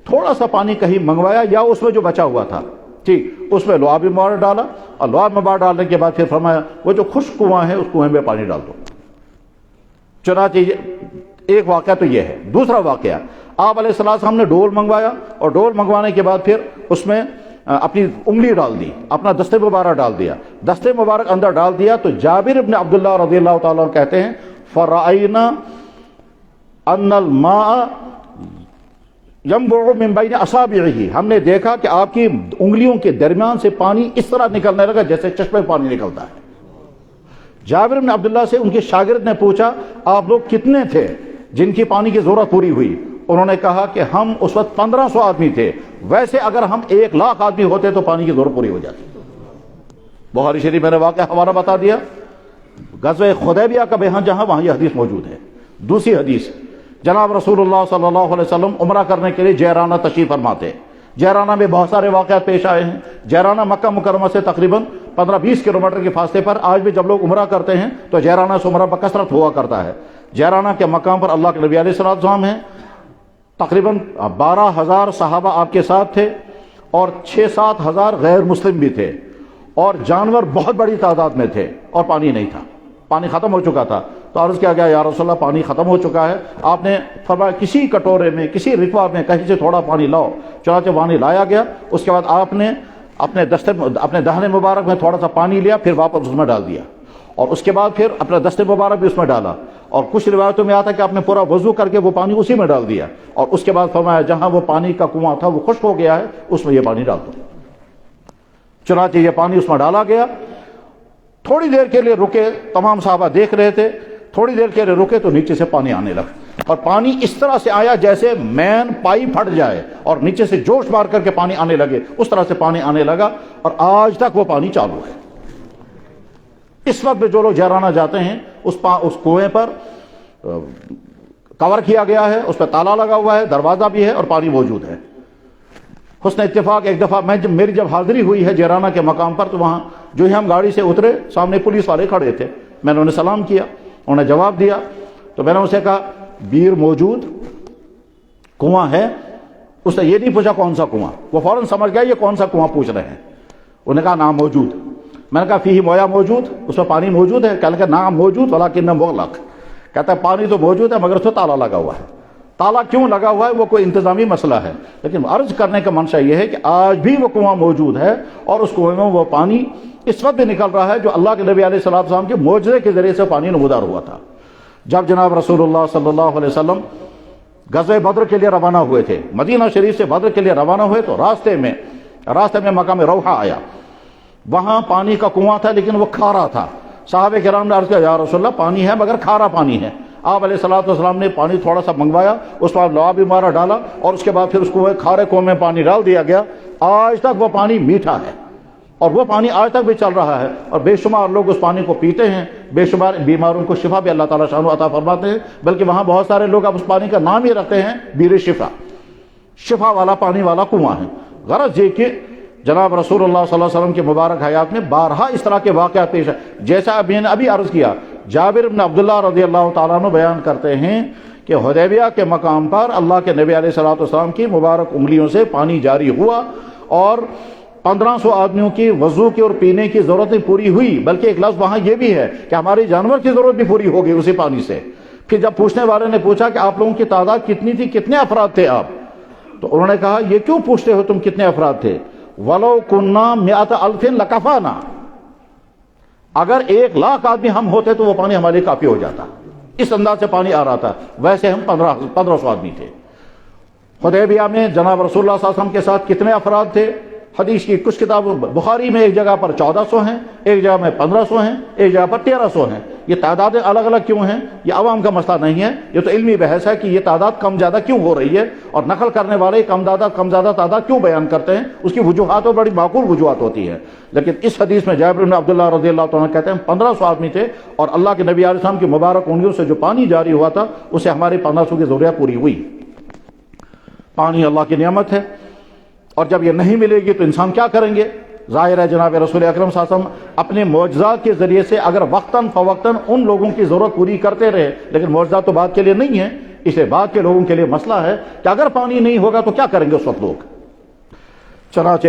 تھوڑا سا پانی کہیں منگوایا یا اس میں جو بچا ہوا تھا، ٹھیک، اس میں لعاب مبارک ڈالا اور لعاب مبارک ڈالنے کے بعد پھر فرمایا وہ جو خشک کنواں ہے اس کنویں میں پانی ڈال دو۔ چنانچہ ایک واقعہ تو یہ ہے۔ دوسرا واقعہ، آپ علیہ السلام نے ڈول منگوایا اور ڈول منگوانے کے بعد پھر اس میں اپنی انگلی ڈال دی، اپنا دستے مبارک ڈال دیا، دستے مبارک اندر ڈال دیا تو جابر ابن عبداللہ رضی اللہ تعالیٰ عنہ کہتے ہیں فرأینا ان الماء ينبع من بین اصابعہ، ہم نے دیکھا کہ آپ کی انگلیوں کے درمیان سے پانی اس طرح نکلنے لگا جیسے چشمے پانی نکلتا ہے۔ جابر بن عبداللہ سے ان کے شاگرد نے پوچھا آپ لوگ کتنے تھے جن کی پانی کی ضرورت پوری ہوئی؟ انہوں نے کہا کہ ہم اس وقت 1500 آدمی تھے، ویسے اگر ہم 1,00,000 آدمی ہوتے تو پانی کی ضرورت پوری ہو جاتی۔ بخاری شریف میں نے واقعہ حوالہ بتا دیا، غزوہ حدیبیہ کا بیان جہاں وہاں یہ حدیث موجود ہے۔ دوسری حدیث، جناب رسول اللہ صلی اللہ علیہ وسلم عمرہ کرنے کے لیے جیرانہ تشریف فرماتے۔ جیرانہ میں بہت سارے واقعات پیش آئے ہیں۔ جیرانہ مکہ مکرمہ سے تقریباً 15-20 کلومیٹر کے فاصلے پر آج بھی جب لوگ عمرہ کرتے ہیں تو جیرانہ سے عمرہ بکثرت ہوا کرتا ہے۔ جیرانہ کے مقام پر اللہ کے نبی علیہ السلام ہیں، تقریباً 12,000 صحابہ آپ کے ساتھ تھے اور 6-7 ہزار غیر مسلم بھی تھے، اور جانور بہت بڑی تعداد میں تھے، اور پانی نہیں تھا، پانی ختم ہو چکا تھا۔ تو عرض کیا گیا یا رسول اللہ پانی ختم ہو چکا ہے۔ آپ نے فرمایا کسی کٹورے میں کسی رکوہ میں کہیں سے تھوڑا پانی لاؤ، چنانچہ پانی لایا گیا۔ اس کے بعد آپ نے اپنے دہنے مبارک میں تھوڑا سا پانی لیا، پھر واپس اس میں ڈال دیا، اور اس کے بعد پھر اپنا دستے مبارک بھی اس میں ڈالا، اور کچھ روایتوں میں آتا ہے کہ آپ نے پورا وضو کر کے وہ پانی اسی میں ڈال دیا، اور اس کے بعد فرمایا جہاں وہ پانی کا کنواں تھا وہ خشک ہو گیا ہے اس میں یہ پانی ڈال دو۔ چنانچہ یہ پانی اس میں ڈالا گیا۔ تھوڑی دیر کے لیے رکے، تمام صحابہ دیکھ رہے تھے، تھوڑی دیر کے لیے رکے تو نیچے سے پانی آنے لگا، اور پانی اس طرح سے آیا جیسے مین پائی پھٹ جائے اور نیچے سے جوش مار کر کے پانی آنے لگے، اس طرح سے پانی آنے لگا، اور آج تک وہ پانی چالو ہے۔ اس وقت میں جو لوگ جیرانہ جاتے ہیں اس کنویں پر کور کیا گیا ہے، اس پہ تالا لگا ہوا ہے، دروازہ بھی ہے اور پانی موجود ہے۔ حسن اتفاق ایک دفعہ میری جب حاضری ہوئی ہے جیرانہ کے مقام پر تو وہاں جو ہی ہم گاڑی سے اترے سامنے پولیس والے کھڑے تھے، میں نے انہیں سلام کیا، انہوں نے جواب دیا، تو میں نے ان سے کہا بیر موجود، کنواں ہے؟ اس نے یہ نہیں پوچھا کون سا کنواں، وہ فوراً سمجھ گیا یہ کون سا کنواں پوچھ رہے ہیں۔ انہوں نے کہا نام موجود۔ میں نے کہا فیہ مویا موجود، اس میں پانی موجود ہے؟ کہنے لگا نام موجود ولیکن مغلق، کہتا ہے پانی تو موجود ہے مگر اس میں تالا لگا ہوا ہے۔ تالا کیوں لگا ہوا ہے وہ کوئی انتظامی مسئلہ ہے، لیکن عرض کرنے کا منشا یہ ہے کہ آج بھی وہ کنواں موجود ہے، اور اس کنویں میں وہ پانی اس وقت بھی نکل رہا ہے جو اللہ کے نبی علیہ السلام کے معجزے کے ذریعے سے پانی نمودار ہوا تھا۔ جب جناب رسول اللہ صلی اللہ علیہ وسلم غزوہ بدر کے لیے روانہ ہوئے تھے، مدینہ شریف سے بدر کے لیے روانہ ہوئے تو راستے میں مقام روحہ آیا، وہاں پانی کا کنواں تھا لیکن وہ کھارا تھا۔ صحابہ کرام نے عرض کیا یا رسول اللہ پانی ہے مگر کھارا پانی ہے۔ آپ علیہ السلام نے پانی تھوڑا سا منگوایا، اس پر لعاب مارا ڈالا، اور اس کے بعد پھر اس کو کھارے کنویں میں پانی ڈال دیا گیا۔ آج تک وہ پانی میٹھا ہے، اور وہ پانی آج تک بھی چل رہا ہے، اور بے شمار لوگ اس پانی کو پیتے ہیں، بے شمار بیماروں کو شفا بھی اللہ تعالیٰ شان عطا فرماتے ہیں، بلکہ وہاں بہت سارے لوگ اب اس پانی کا نام ہی رکھتے ہیں بیر شفا، شفا والا پانی والا کنواں ہے۔ غرض یہ کہ جناب رسول اللہ صلی اللہ علیہ وسلم کے مبارک حیات میں بارہا اس طرح کے واقعات پیش ہے، جیسا میں نے ابھی عرض کیا۔ جابر بن عبداللہ رضی اللہ تعالیٰ عنہ بیان کرتے ہیں کہ حدیبیہ کے مقام پر اللہ کے نبی علیہ السلام کی مبارک انگلیوں سے پانی جاری ہوا، اور 1500 آدمیوں کی وضو کی اور پینے کی ضرورتیں پوری ہوئی، بلکہ ایک لفظ وہاں یہ بھی ہے کہ ہماری جانور کی ضرورت بھی پوری ہو گئی اسی پانی سے۔ پھر جب پوچھنے والے نے پوچھا کہ آپ لوگوں کی تعداد کتنی تھی، کتنے افراد تھے آپ، تو انہوں نے کہا یہ کیوں پوچھتے ہو تم کتنے افراد تھے؟ وَلَوْ كُنَّا مِئَةَ أَلْفٍ لَكَفَانَا، اگر 1,00,000 آدمی ہم ہوتے تو وہ پانی ہمارے لیے کافی ہو جاتا، اس انداز سے پانی آ رہا تھا۔ ویسے ہم 1500 آدمی تھے۔ حدیبیہ میں جناب رسول اللہ صلی اللہ علیہ وسلم کے ساتھ کتنے افراد تھے؟ حدیث کی کچھ کتابوں بخاری میں ایک جگہ پر 1400 ہیں، ایک جگہ میں 1500 ہیں، ایک جگہ پر 1300 ہیں۔ یہ تعدادیں الگ الگ کیوں ہیں؟ یہ عوام کا مسئلہ نہیں ہے، یہ تو علمی بحث ہے کہ یہ تعداد کم زیادہ کیوں ہو رہی ہے، اور نقل کرنے والے کم زیادہ تعداد کیوں بیان کرتے ہیں، اس کی وجوہات اور بڑی معقول وجوہات ہوتی ہے۔ لیکن اس حدیث میں جابر بن عبداللہ رضی اللہ تعالیٰ کہتے ہیں 1500 آدمی تھے، اور اللہ کے نبی علیہ السلام کی مبارک انگلیوں سے جو پانی جاری ہوا تھا اسے ہماری 1500 کی ضرورت پوری ہوئی۔ پانی اللہ کی نعمت ہے، اور جب یہ نہیں ملے گی تو انسان کیا کریں گے؟ ظاہر ہے جناب رسول اکرم صلی اللہ علیہ وسلم اپنے معجزات کے ذریعے سے اگر وقتاً فوقتاً ان لوگوں کی ضرورت پوری کرتے رہے، لیکن معجزات تو بعد کے لیے نہیں ہے، اس لیے بعد کے لوگوں کے لیے مسئلہ ہے کہ اگر پانی نہیں ہوگا تو کیا کریں گے اس وقت لوگ۔ چنانچہ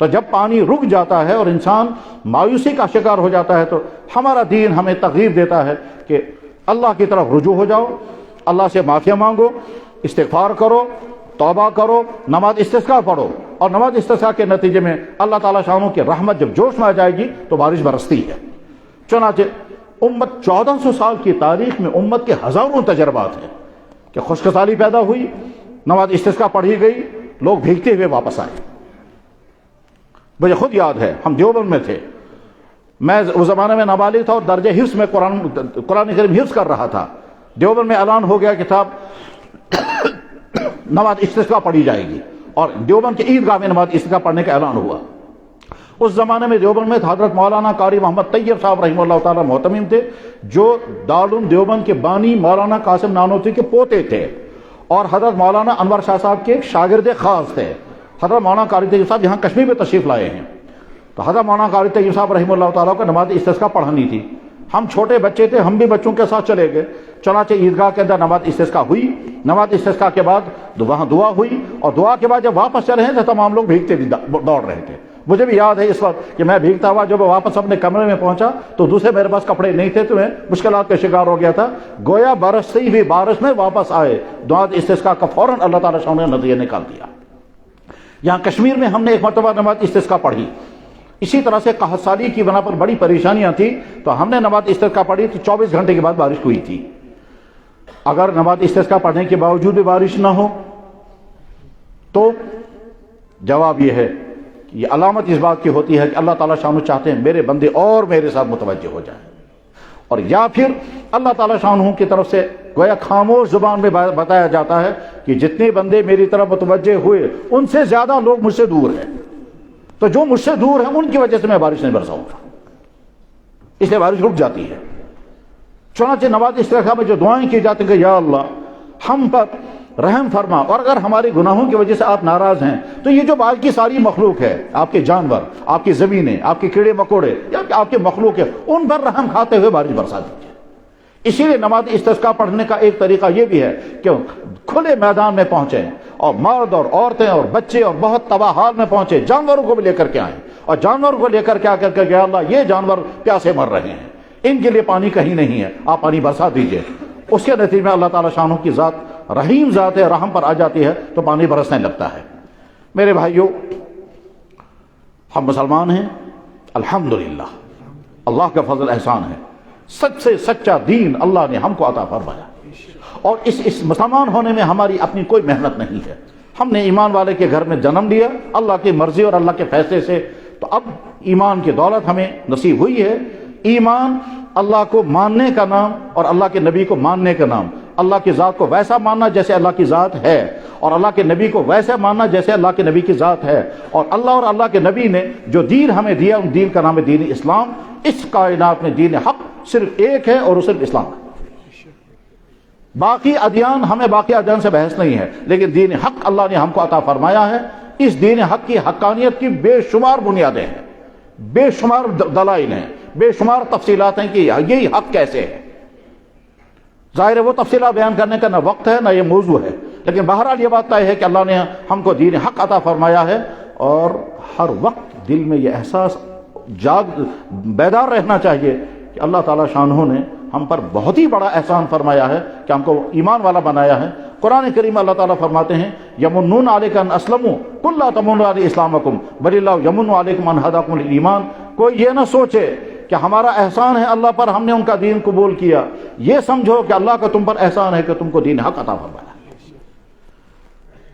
تو جب پانی رک جاتا ہے اور انسان مایوسی کا شکار ہو جاتا ہے تو ہمارا دین ہمیں ترغیب دیتا ہے کہ اللہ کی طرف رجوع ہو جاؤ، اللہ سے معافی مانگو، استغفار کرو، توبہ کرو، نماز استسقاء پڑھو، اور نماز استسقاء کے نتیجے میں اللہ تعالیٰ شانہ کی رحمت جب جوش میں آ جائے گی تو بارش برستی ہے۔ چنانچہ امت 1400 سال کی تاریخ میں امت کے ہزاروں تجربات ہیں کہ خشک سالی پیدا ہوئی، نماز استسقاء پڑھی گئی، لوگ بھیگتے ہوئے واپس آئے۔ مجھے خود یاد ہے، ہم دیوبند میں تھے، میں اس زمانے میں نابالغ تھا اور درجہ حفظ میں قرآن کریم حفظ کر رہا تھا۔ دیوبند میں اعلان ہو گیا کہ صاحب نماز استسقاء پڑھی جائے گی، اور دیوبند کی عیدگاہ میں نماز استسقاء پڑھنے کا اعلان ہوا۔ اس زمانے میں دیوبند میں حضرت مولانا قاری محمد طیب صاحب رحمہ اللہ تعالیٰ محتمم تھے، جو دارالعلوم دیوبند کے بانی مولانا قاسم نانوتوی کے پوتے تھے، اور حضرت مولانا انور شاہ صاحب کے شاگرد خاص تھے۔ حضرت مولانا قاری طیب صاحب یہاں کشمیر میں تشریف لائے ہیں، تو حضرت مولانا قاری طیب صاحب رحمہ اللہ تعالیٰ کو نماز استسقاء پڑھانی تھی۔ ہم چھوٹے بچے تھے، ہم بھی بچوں کے ساتھ چلے گئے۔ چنانچہ عیدگاہ کے اندر نماز استسقاء ہوئی، نماز استسقاء کے بعد وہاں دعا ہوئی، اور دعا کے بعد جب واپس چل رہے تھے تمام لوگ بھیگتے دوڑ رہے تھے۔ مجھے بھی یاد ہے اس وقت کہ میں بھیگتا ہوا جب واپس اپنے کمرے میں پہنچا تو دوسرے میرے پاس کپڑے نہیں تھے، تو میں مشکلات کا شکار ہو گیا تھا۔ گویا برستی ہوئی بارش میں واپس آئے، نماز استسقاء کا فوراً اللہ تعالیٰ شاہ نے نتیجہ نکال دیا۔ یہاں کشمیر میں ہم نے ایک مرتبہ نماز استسقاء پڑھی، اسی طرح سے قحط سالی کی بنا پر بڑی پریشانیاں تھیں، تو ہم نے نماز استسقاء پڑھی تو 24 گھنٹے کے بعد بارش ہوئی تھی۔ اگر نماز استسقاء پڑھنے کے باوجود بھی بارش نہ ہو تو جواب یہ ہے کہ یہ علامت اس بات کی ہوتی ہے کہ اللہ تعالیٰ شانہ چاہتے ہیں میرے بندے اور میرے ساتھ متوجہ ہو جائیں، اور یا پھر اللہ تعالیٰ شانہ کی طرف سے گویا خاموش زبان میں بتایا جاتا ہے کہ جتنے بندے میری طرف متوجہ ہوئے ان سے زیادہ لوگ مجھ سے دور ہیں، تو جو مجھ سے دور ہیں ان کی وجہ سے میں بارش نہیں برساؤں گا، اس لیے بارش رک جاتی ہے۔ چنانچہ نماز استسقاء میں جو دعائیں کی جاتی ہیں کہ یا اللہ ہم پر رحم فرما، اور اگر ہمارے گناہوں کی وجہ سے آپ ناراض ہیں تو یہ جو باقی ساری مخلوق ہے، آپ کے جانور، آپ کی زمینیں، آپ کے کیڑے مکوڑے یا آپ کے مخلوق ہے، ان پر رحم کھاتے ہوئے بارش برسا دیجیے۔ اسی لیے نماز استسقاء پڑھنے کا ایک طریقہ یہ بھی ہے کہ کھلے میدان میں پہنچیں، اور مرد اور عورتیں اور بچے اور بہت تباہ حال میں پہنچے، جانوروں کو بھی لے کر کے آئیں، اور جانوروں کو لے کر کے آ کر کے یا اللہ یہ جانور پیاسے مر رہے ہیں، ان کے لیے پانی کہیں نہیں ہے، آپ پانی برسا دیجئے۔ اس کے نتیجے میں اللہ تعالیٰ شانہ کی ذات رحیم ذات ہے، رحم پر آ جاتی ہے تو پانی برسنے لگتا ہے۔ میرے بھائیوں، ہم مسلمان ہیں، الحمدللہ، اللہ کا فضل احسان ہے، سچ سے سچا دین اللہ نے ہم کو عطا فرمایا، اور اس مسلمان ہونے میں ہماری اپنی کوئی محنت نہیں ہے۔ ہم نے ایمان والے کے گھر میں جنم لیا اللہ کی مرضی اور اللہ کے فیصلے سے، تو اب ایمان کی دولت ہمیں نصیب ہوئی ہے۔ ایمان اللہ کو ماننے کا نام اور اللہ کے نبی کو ماننے کا نام، اللہ کی ذات کو ویسا ماننا جیسے اللہ کی ذات ہے، اور اللہ کے نبی کو ویسے ماننا جیسے اللہ کے نبی کی ذات ہے، اور اللہ کے نبی نے جو دین ہمیں دیا ان دین کا نام ہے دین اسلام۔ اس کائنات میں دین حق صرف ایک ہے اور وہ صرف اسلام ہے۔ باقی ادیان، ہمیں باقی ادیان سے بحث نہیں ہے، لیکن دین حق اللہ نے ہم کو عطا فرمایا ہے۔ اس دین حق کی حقانیت کی بے شمار بنیادیں ہیں، بے شمار دلائل ہیں، بے شمار تفصیلات ہیں کہ یہی حق کیسے ہے۔ ظاہر ہے وہ تفصیلات بیان کرنے کا نہ وقت ہے نہ یہ موضوع ہے، لیکن بہرحال یہ بات طے ہے کہ اللہ نے ہم کو دین حق عطا فرمایا ہے، اور ہر وقت دل میں یہ احساس بیدار رہنا چاہیے کہ اللہ تعالیٰ شانہ نے ہم پر بہت ہی بڑا احسان فرمایا ہے کہ ہم کو ایمان والا بنایا ہے۔ قرآن کریم اللہ تعالیٰ فرماتے ہیں یمنون علیک ان اسلموا قل لا تمنوا علی اسلامکم بل اللہ یمن علیکم ان ہداکم للایمان۔ کوئی یہ نہ سوچے کہ ہمارا احسان ہے اللہ پر، ہم نے ان کا دین قبول کیا، یہ سمجھو کہ اللہ کا تم پر احسان ہے کہ تم کو دین حق عطا فرمایا۔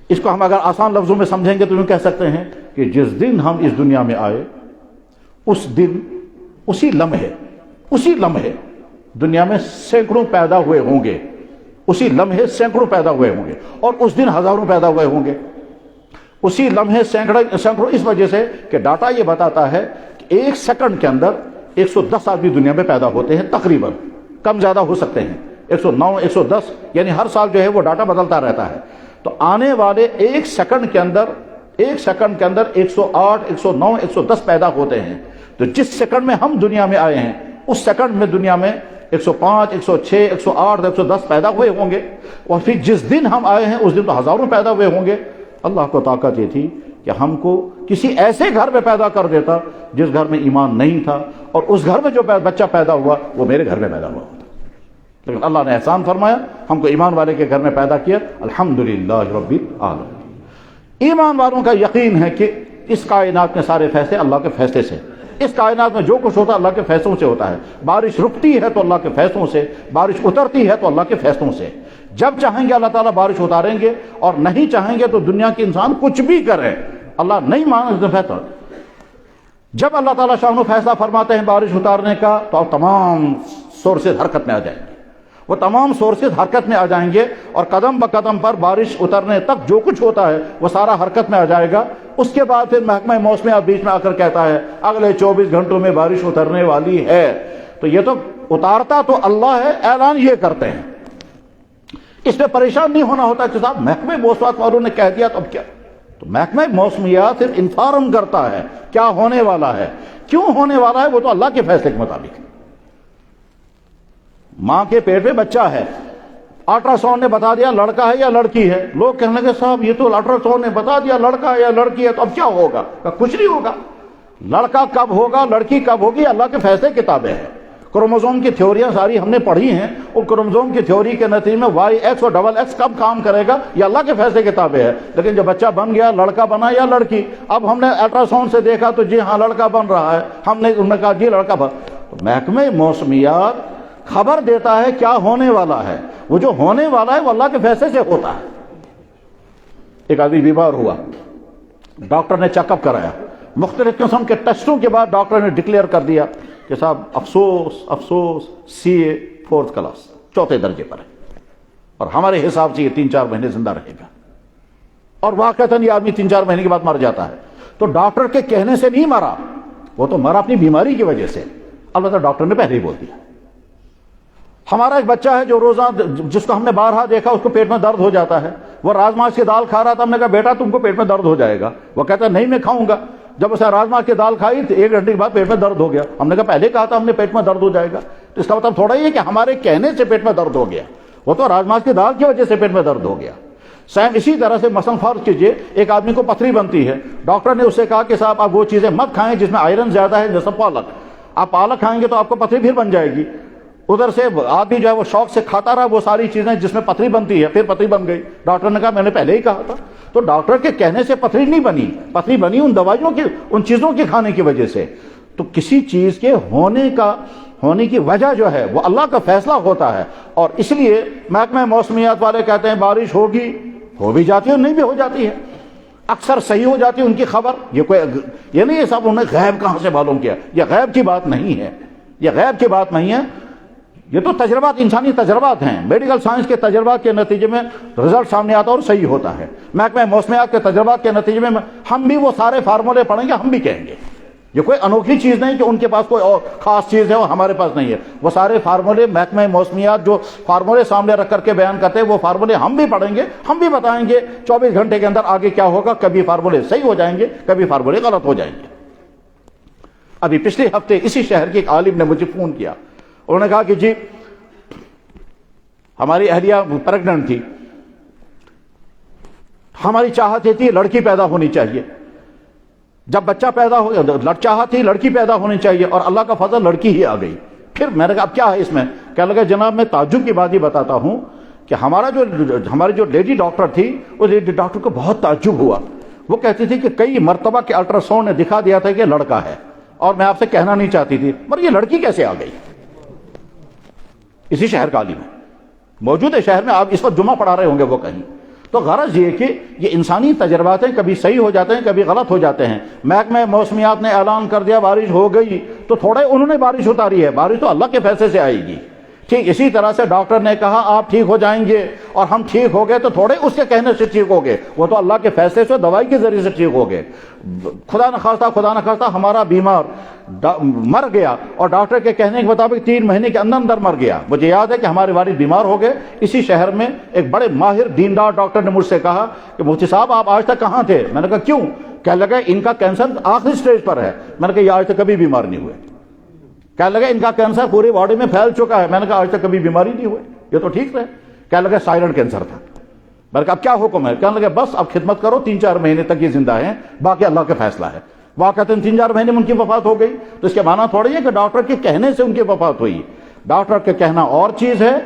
اس کو ہم اگر آسان لفظوں میں سمجھیں گے تو یوں کہہ سکتے ہیں کہ جس دن ہم اس دنیا میں آئے اس دن اسی لمحے دنیا میں سینکڑوں پیدا ہوئے ہوں گے، اسی لمحے سینکڑوں پیدا ہوئے ہوں گے، اور اس دن ہزاروں پیدا ہوئے ہوں گے۔ اسی لمحے سینکڑوں اس وجہ سے کہ ڈاٹا یہ بتاتا ہے کہ ایک سیکنڈ کے اندر 110 آدمی دنیا میں پیدا ہوتے ہیں، تقریباً، کم زیادہ ہو سکتے ہیں، 109 110، یعنی ہر سال جو ہے وہ ڈاٹا بدلتا رہتا ہے۔ تو آنے والے ایک سیکنڈ کے اندر 108 109 110 پیدا ہوتے ہیں۔ تو جس سیکنڈ میں ہم دنیا میں آئے ہیں اس سیکنڈ میں دنیا میں 105 106 108 110 پیدا ہوئے ہوں گے، اور پھر جس دن ہم آئے ہیں اس دن تو ہزاروں پیدا ہوئے ہوں گے۔ اللہ کو طاقت یہ تھی کہ ہم کو کسی ایسے گھر میں پیدا کر دیتا جس گھر میں ایمان نہیں تھا، اور اس گھر میں جو بچہ پیدا ہوا وہ میرے گھر میں پیدا ہوا ہوتا۔ لیکن اللہ نے احسان فرمایا، ہم کو ایمان والے کے گھر میں پیدا کیا، الحمدللہ رب العالمین۔ ایمان والوں کا یقین ہے کہ اس کائنات میں سارے فیصلے اللہ کے فیصلے سے، اس کائنات میں جو کچھ ہوتا ہے اللہ کے فیصلوں سے ہوتا ہے۔ بارش رکتی ہے تو اللہ کے فیصلوں سے، بارش اترتی ہے تو اللہ کے فیصلوں سے۔ جب چاہیں گے اللہ تعالیٰ بارش اتاریں گے، اور نہیں چاہیں گے تو دنیا کے انسان کچھ بھی کرے، اللہ نہیں مانگتے فیصلہ۔ جب اللہ تعالیٰ شاہ فیصلہ فرماتے ہیں بارش اتارنے کا تو تمام سورسز حرکت میں آ جائیں گے، وہ تمام سورسز حرکت میں آ جائیں گے، اور قدم بقدم پر بارش اترنے تک جو کچھ ہوتا ہے وہ سارا حرکت میں آ جائے گا۔ اس کے بعد پھر محکمہ موسمیات بیچ میں آ کر کہتا ہے اگلے 24 گھنٹوں میں بارش اترنے والی ہے، تو یہ تو اتارتا تو اللہ ہے، اعلان یہ کرتے ہیں۔ اس میں پریشان نہیں ہونا ہوتا کہ صاحب محکمہ موسمیات والوں نے کہہ دیا تو اب کیا، تو محکمہ موسمیات صرف انفارم کرتا ہے کیا ہونے والا ہے، کیوں ہونے والا ہے وہ تو اللہ کے فیصلے کے مطابق ہے۔ ماں کے پیٹ میں بچہ ہے، الٹرا ساؤنڈ نے بتا دیا لڑکا ہے یا لڑکی ہے، لوگ کہنے لگے صاحب یہ تو الٹرا ساؤنڈ نے بتا دیا لڑکا ہے یا لڑکی ہے، تو اب کیا ہوگا؟ کچھ نہیں ہوگا۔ لڑکا کب ہوگا، لڑکی کب ہوگی، اللہ کے فیصلے کتابیں ہیں۔ کروموزوم کی تھیوریاں ساری ہم نے پڑھی ہیں، اور کروموزوم کی تھیوری کے نتیجے میں وائی ایکس اور ڈبل ایکس کب کام کرے گا یہ اللہ کے فیصلے کتابیں ہے۔ لیکن جب بچہ بن گیا، لڑکا بنا یا لڑکی، اب ہم نے الٹرا ساؤنڈ سے دیکھا تو جی ہاں لڑکا بن رہا ہے، ہم نے انہوں نے کہا جی لڑکا بن، تو محکمہ موسمیات خبر دیتا ہے کیا ہونے والا ہے، وہ جو ہونے والا ہے وہ اللہ کے فیصلے سے ہوتا ہے۔ ایک آدمی بیمار ہوا، ڈاکٹر نے چیک اپ کرایا، مختلف قسم کے ٹیسٹوں کے بعد ڈاکٹر نے ڈکلیئر کر دیا کہ صاحب افسوس افسوس سی اے 4th کلاس، 4تھے درجے پر ہے، اور ہمارے حساب سے یہ 3-4 مہینے زندہ رہے گا، اور واقعتاً یہ آدمی 3-4 مہینے کے بعد مر جاتا ہے۔ تو ڈاکٹر کے کہنے سے نہیں مرا، وہ تو مرا اپنی بیماری کی وجہ سے، البتہ ڈاکٹر نے پہلے ہی بول دیا۔ ہمارا ایک بچہ ہے جو روزہ، جس کو ہم نے بارہا دیکھا، اس کو پیٹ میں درد ہو جاتا ہے، وہ راجما کی دال کھا رہا تھا، ہم نے کہا بیٹا تم کو پیٹ میں درد ہو جائے گا، وہ کہتا ہے نہیں میں کھاؤں گا۔ جب اسے راجما کی دال کھائی تو 1 گھنٹے کے بعد پیٹ میں درد ہو گیا، ہم نے کہا پہلے کہا تھا ہم نے پیٹ میں درد ہو جائے گا، تو اس کا مطلب تھوڑا ہی ہے کہ ہمارے کہنے سے پیٹ میں درد ہو گیا، وہ تو راجما کی دال کی وجہ سے پیٹ میں درد ہو گیا۔ سیم اسی طرح سے مثلا فرض کیجئے ایک آدمی کو پتھری بنتی ہے، ڈاکٹر نے اسے کہا کہ صاحب آپ وہ چیزیں مت کھائیں جس میں آئرن زیادہ ہے، جیسے پالک، آپ پالک کھائیں گے تو آپ کو پتھری پھر بن جائے گی۔ ادھر سے آدمی جو ہے وہ شوق سے کھاتا رہا وہ ساری چیزیں جس میں پتھری بنتی ہے، پھر پتھری بن گئی۔ ڈاکٹر نے کہا میں نے پہلے ہی کہا تھا، تو ڈاکٹر کے کہنے سے پتھری نہیں بنی، پتھری بنی ان دوائیوں کی، ان چیزوں کے کھانے کی وجہ سے۔ تو کسی چیز کے ہونے کی وجہ جو ہے وہ اللہ کا فیصلہ ہوتا ہے، اور اس لیے محکمہ موسمیات والے کہتے ہیں بارش ہوگی، ہو بھی جاتی ہے اور نہیں بھی ہو جاتی ہے، اکثر صحیح ہو جاتی ہے ان کی خبر۔ یہ نہیں ہے صاحب انہوں نے غیب کہاں سے معلوم کیا، یہ غیب کی بات نہیں ہے، یہ غیب کی بات نہیں ہے، یہ تو تجربات، انسانی تجربات ہیں، میڈیکل سائنس کے تجربات کے نتیجے میں رزلٹ سامنے آتا اور صحیح ہوتا ہے۔ محکمہ موسمیات کے تجربات کے نتیجے میں ہم بھی وہ سارے فارمولے پڑھیں گے، ہم بھی کہیں گے، یہ کوئی انوکھی چیز نہیں کہ ان کے پاس کوئی اور خاص چیز ہے وہ ہمارے پاس نہیں ہے، وہ سارے فارمولے محکمہ موسمیات جو فارمولے سامنے رکھ کر کے بیان کرتے ہیں وہ فارمولے ہم بھی پڑھیں گے، ہم بھی بتائیں گے 24 گھنٹے کے اندر آگے کیا ہوگا، کبھی فارمولے صحیح ہو جائیں گے، کبھی فارمولے غلط ہو جائیں گے۔ ابھی پچھلے ہفتے اسی شہر کے ایک عالم نے مجھے فون کیا، انہوں نے کہا کہ جی ہماری اہلیہ پریگننٹ تھی، ہماری چاہت یہ تھی لڑکی پیدا ہونی چاہیے، جب بچہ پیدا ہو چاہت تھی لڑکی پیدا ہونی چاہیے، اور اللہ کا فضل لڑکی ہی آ گئی۔ پھر میں نے کہا اب کیا ہے اس میں، کہنے لگا جناب میں تعجب کی بات ہی بتاتا ہوں کہ ہماری جو لیڈی ڈاکٹر تھی، اس لیڈی ڈاکٹر کو بہت تعجب ہوا، وہ کہتی تھی کہ کئی مرتبہ کے الٹرا ساؤنڈ نے دکھا دیا تھا کہ لڑکا ہے، اور میں آپ سے کہنا نہیں چاہتی تھی مگر یہ لڑکی کیسے آ گئی۔ اسی شہر کا عالم ہے، موجود ہے شہر میں، آپ اس وقت جمعہ پڑھا رہے ہوں گے وہ کہیں۔ تو غرض یہ کہ یہ انسانی تجربات ہیں، کبھی صحیح ہو جاتے ہیں کبھی غلط ہو جاتے ہیں۔ محکمہ موسمیات نے اعلان کر دیا بارش ہو گئی، تو تھوڑے انہوں نے بارش اتاری ہے، بارش تو اللہ کے فیصلے سے آئے گی۔ ٹھیک اسی طرح سے ڈاکٹر نے کہا آپ ٹھیک ہو جائیں گے، اور ہم ٹھیک ہو گئے، تو تھوڑے اس کے کہنے سے ٹھیک ہو گئے، وہ تو اللہ کے فیصلے سے دوائی کے ذریعے سے ٹھیک ہو گئے۔ خدا نہ خواستہ ہمارا بیمار مر گیا، اور ڈاکٹر کے کہنے کے مطابق 3 مہینے کے اندر مر گیا۔ مجھے یاد ہے کہ ہمارے والد بیمار ہو گئے، اسی شہر میں ایک بڑے ماہر دیندار ڈاکٹر نے مجھ سے کہا کہ مفتی صاحب آپ آج تک کہاں تھے؟ میں نے کہا کیوں؟ کہنے لگا ان کا کینسر آخری سٹیج پر ہے۔ میں نے کہا یہ آج تک کبھی بیمار نہیں ہوئے۔ کہنے لگا ان کا کینسر پوری باڈی میں پھیل چکا ہے۔ میں نے کہا آج تک کبھی بیماری نہیں ہوئی، یہ تو ٹھیک رہے۔ کہنے لگا سائلنٹ کینسر تھا۔ بلکہ اب کیا حکم ہے؟ کہنے لگے بس اب خدمت کرو، 3-4 مہینے تک یہ زندہ ہیں، باقی اللہ کا فیصلہ ہے۔ واقعتاً 3-4 مہینے میں ان کی وفات ہو گئی، تو اس کے معنی تھوڑی ہے کہ ڈاکٹر کے کہنے سے ان کی وفات ہوئی۔ ڈاکٹر کا کہنا اور چیز ہے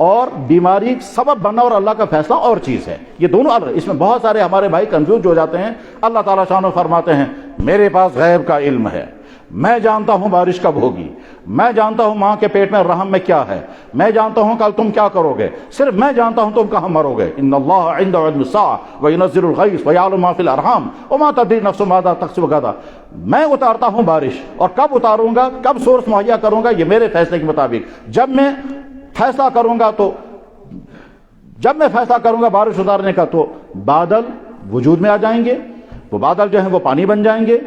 اور بیماری سبب بننا اور اللہ کا فیصلہ اور چیز ہے، یہ دونوں الگ۔ اس میں بہت سارے ہمارے بھائی کنفیوز ہو جاتے ہیں۔ اللہ تعالیٰ شان فرماتے ہیں میرے پاس غیب کا علم ہے، میں جانتا ہوں بارش کب ہوگی، میں جانتا ہوں ماں کے پیٹ میں رحم میں کیا ہے، میں جانتا ہوں کل تم کیا کرو گے، صرف میں جانتا ہوں تم کہاں مرو گے۔ ان اللہ عنده علم الساعة وينزل الغیث ويعلم ما في الارحام وما تدری نفس ماذا تکسب غدا۔ میں اتارتا ہوں بارش، اور کب اتاروں گا، کب سورس مہیا کروں گا، یہ میرے فیصلے کے مطابق۔ جب میں فیصلہ کروں گا بارش اتارنے کا، تو بادل وجود میں آ جائیں گے، وہ بادل جو ہیں وہ پانی بن جائیں گے۔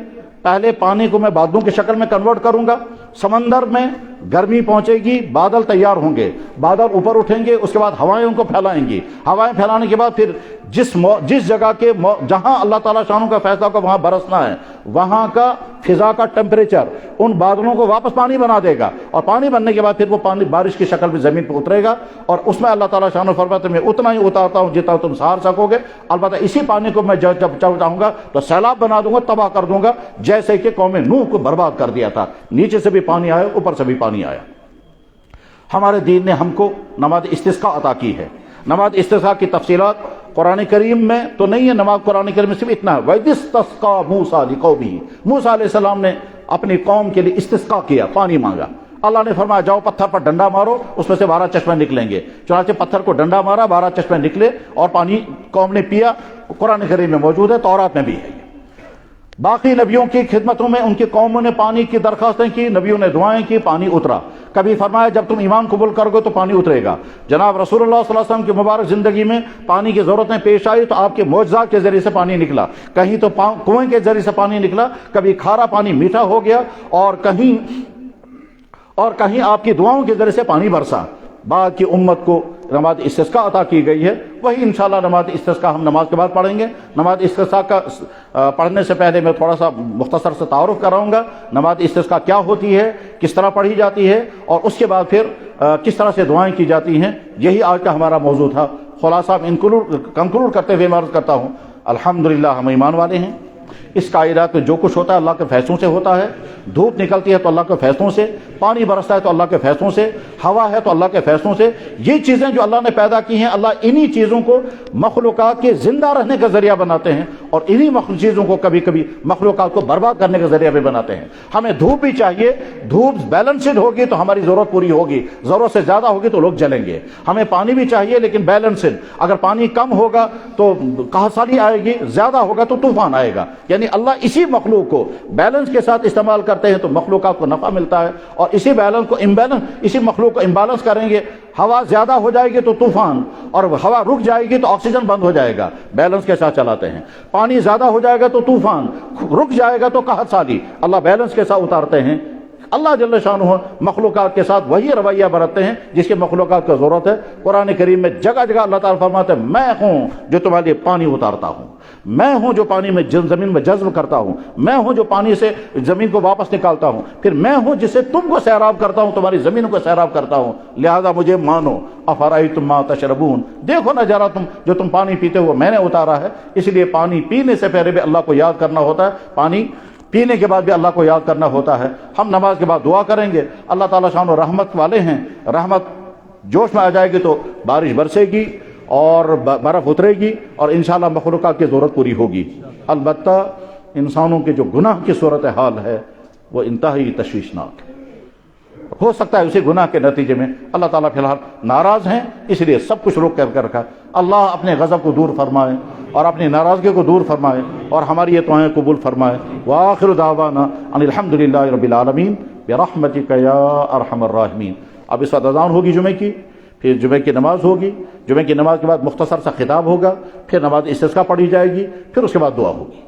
پہلے پانی کو میں بادلوں کی شکل میں کنورٹ کروں گا، سمندر میں گرمی پہنچے گی، بادل تیار ہوں گے، بادل اوپر اٹھیں گے، اس کے بعد ہوائیں ان کو پھیلائیں گی، ہوائیں پھیلانے کے بعد پھر جس جگہ کے جہاں اللہ تعالیٰ شانوں کا فیصلہ کو وہاں برسنا ہے، وہاں کا فضا کا ٹیمپریچر ان بادلوں کو واپس پانی بنا دے گا، اور پانی بننے کے بعد پھر وہ پانی بارش کی شکل میں زمین پہ اترے گا، اور اس میں اللہ تعالیٰ شانوں فرماتے ہیں میں اتنا ہی اتارتا ہوں جتنا تم سہار سکو گے۔ البتہ اسی پانی کو میں جب چاہوں گا تو سیلاب بنا دوں گا، تباہ کر دوں گا، جیسے کہ قوم نوح کو برباد کر دیا تھا، نیچے سے بھی پانی آیا، اوپر سے بھی پانی آیا۔ ہمارے دین نے ہم کو نماز استسقاء عطا کی ہے۔ نماز استسقاء کی تفصیلات قرآن کریم میں تو نہیں ہے، نماز قرآن کریم میں صرف اتنا ہے وَإِذِ اسْتَسْقَىٰ مُوسَىٰ لِقَوْمِهِ، موسیٰ علیہ السلام نے اپنی قوم کے لیے استسقاء کیا، پانی مانگا۔ اللہ نے فرمایا جاؤ پتھر پر ڈنڈا مارو، اس میں سے 12 چشمے نکلیں گے۔ چنانچہ پتھر کو ڈنڈا مارا، 12 چشمے نکلے اور پانی قوم نے پیا۔ قرآن کریم میں موجود ہے، تورات میں بھی ہے۔ باقی نبیوں کی خدمتوں میں ان کی قوموں نے پانی کی درخواستیں کی، نبیوں نے دعائیں کی، پانی اترا۔ کبھی فرمایا جب تم ایمان قبول کرو گے تو پانی اترے گا۔ جناب رسول اللہ صلی اللہ علیہ وسلم کی مبارک زندگی میں پانی کی ضرورتیں پیش آئی تو آپ کے معجزات کے ذریعے سے پانی نکلا، کہیں تو کنویں کے ذریعے سے پانی نکلا، کبھی کھارا پانی میٹھا ہو گیا، اور کہیں آپ کی دعاؤں کے ذریعے سے پانی برسا۔ بعد کی امت کو نماز استسقاء عطا کی گئی ہے، وہی انشاءاللہ نماز استسقاء ہم نماز کے بعد پڑھیں گے۔ نماز استسقاء کا پڑھنے سے پہلے میں تھوڑا سا مختصر سے تعارف کراؤں گا، نماز استسقاء کیا ہوتی ہے، کس طرح پڑھی جاتی ہے، اور اس کے بعد پھر کس طرح سے دعائیں کی جاتی ہیں۔ یہی آج کا ہمارا موضوع تھا۔ خلاصہ کنکلوڈ کرتے ہوئے میں عرض کرتا ہوں الحمدللہ ہم ایمان والے ہیں۔ اس کائنات میں جو کچھ ہوتا ہے اللہ کے فیصلوں سے ہوتا ہے۔ دھوپ نکلتی ہے تو اللہ کے فیصلوں سے، پانی برستا ہے تو اللہ کے فیصلوں سے، ہوا ہے تو اللہ کے فیصلوں سے۔ یہ چیزیں جو اللہ نے پیدا کی ہیں، اللہ انہی چیزوں کو مخلوقات کے زندہ رہنے کا ذریعہ بناتے ہیں، اور انہی چیزوں کو کبھی کبھی مخلوقات کو برباد کرنے کا ذریعہ بھی بناتے ہیں۔ ہمیں دھوپ بھی چاہیے، دھوپ بیلنسڈ ہوگی تو ہماری ضرورت پوری ہوگی، ضرورت سے زیادہ ہوگی تو لوگ جلیں گے۔ ہمیں پانی بھی چاہیے لیکن بیلنسڈ، اگر پانی کم ہوگا تو قحط سالی آئے گی، زیادہ ہوگا تو طوفان آئے گا۔ یعنی اللہ اسی مخلوق کو بیلنس کے ساتھ استعمال کرتے ہیں تو مخلوقات کو نفع ملتا ہے، اور اسی مخلوق کو امبیلنس کریں گے، ہوا زیادہ ہو جائے گی تو طوفان، اور ہوا رک جائے گی تو آکسیجن بند ہو جائے گا۔ بیلنس کے ساتھ چلاتے ہیں۔ پانی زیادہ ہو جائے گا تو طوفان، رک جائے گا تو قحط سالی۔ اللہ بیلنس کے ساتھ اتارتے ہیں۔ اللہ جل شانہ مخلوقات کے ساتھ وہی رویہ برتتے ہیں جس کے مخلوقات کو ضرورت ہے۔ قرآن کریم میں جگہ جگہ اللہ تعالیٰ فرماتے ہیں میں ہوں جو تمہارے لیے پانی اتارتا ہوں، میں ہوں جو پانی میں زمین میں جذب کرتا ہوں، میں ہوں جو پانی سے زمین کو واپس نکالتا ہوں، پھر میں ہوں جس سے تم کو سیراب کرتا ہوں، تمہاری زمین کو سیراب کرتا ہوں، لہذا مجھے مانو۔ افرأیتم ما تشربون، دیکھو نہ ذرا جو تم پانی پیتے ہو میں نے اتارا ہے۔ اس لیے پانی پینے سے پہلے بھی اللہ کو یاد کرنا ہوتا ہے، پانی پینے کے بعد بھی اللہ کو یاد کرنا ہوتا ہے۔ ہم نماز کے بعد دعا کریں گے، اللہ تعالیٰ شان و رحمت والے ہیں، رحمت جوش میں آ جائے گی تو بارش برسے گی اور برف اترے گی، اور انشاءاللہ مخلوقات کی ضرورت پوری ہوگی۔ البتہ انسانوں کے جو گناہ کی صورتحال ہے وہ انتہائی تشویشناک ہے۔ ہو سکتا ہے اسی گناہ کے نتیجے میں اللہ تعالیٰ فی الحال ناراض ہیں، اس لیے سب کچھ روک کر رکھا۔ اللہ اپنے غضب کو دور فرمائے اور اپنی ناراضگی کو دور فرمائے اور ہماری یہ دعائیں قبول فرمائے۔ وآخر دعوانا ان الحمدللہ رب العالمین برحمتک یا ارحم الراحمین۔ اب اس وقت اذان ہوگی جمعے کی، پھر جمعے کی نماز ہوگی، جمعے کی نماز کے بعد مختصر سا خطاب ہوگا، پھر نماز استسقاء پڑھی جائے گی، پھر اس کے بعد دعا ہوگی۔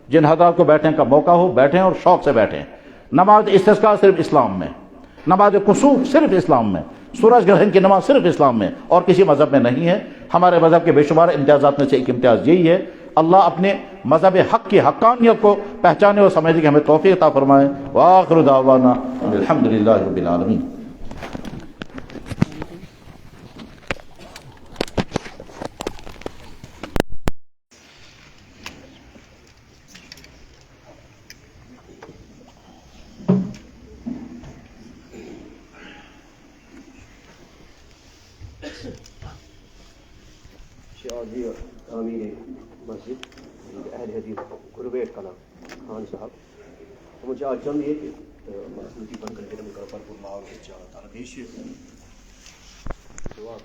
جن حضرات کو بیٹھنے کا موقع ہو بیٹھیں اور شوق سے بیٹھیں۔ نماز استسقاء صرف اسلام میں، نماز کسوف صرف اسلام میں، سورج گرہن کی نماز صرف اسلام میں اور کسی مذہب میں نہیں ہے۔ ہمارے مذہب کے بے شمار امتیازات میں سے ایک امتیاز یہی ہے۔ اللہ اپنے مذہب حق کی حقانیت کو پہچانے اور سمجھنے کی ہمیں توفیق عطا فرمائے۔ وآخر دعوانا الحمدللہ رب العالمین۔ شادی تعمیر مسجد اہل حدیث گرویٹ کلام خان صاحب مجھے آج جم یہ کہ مسجد بند کر کے پر اللہ تعالیٰ بیشی دعا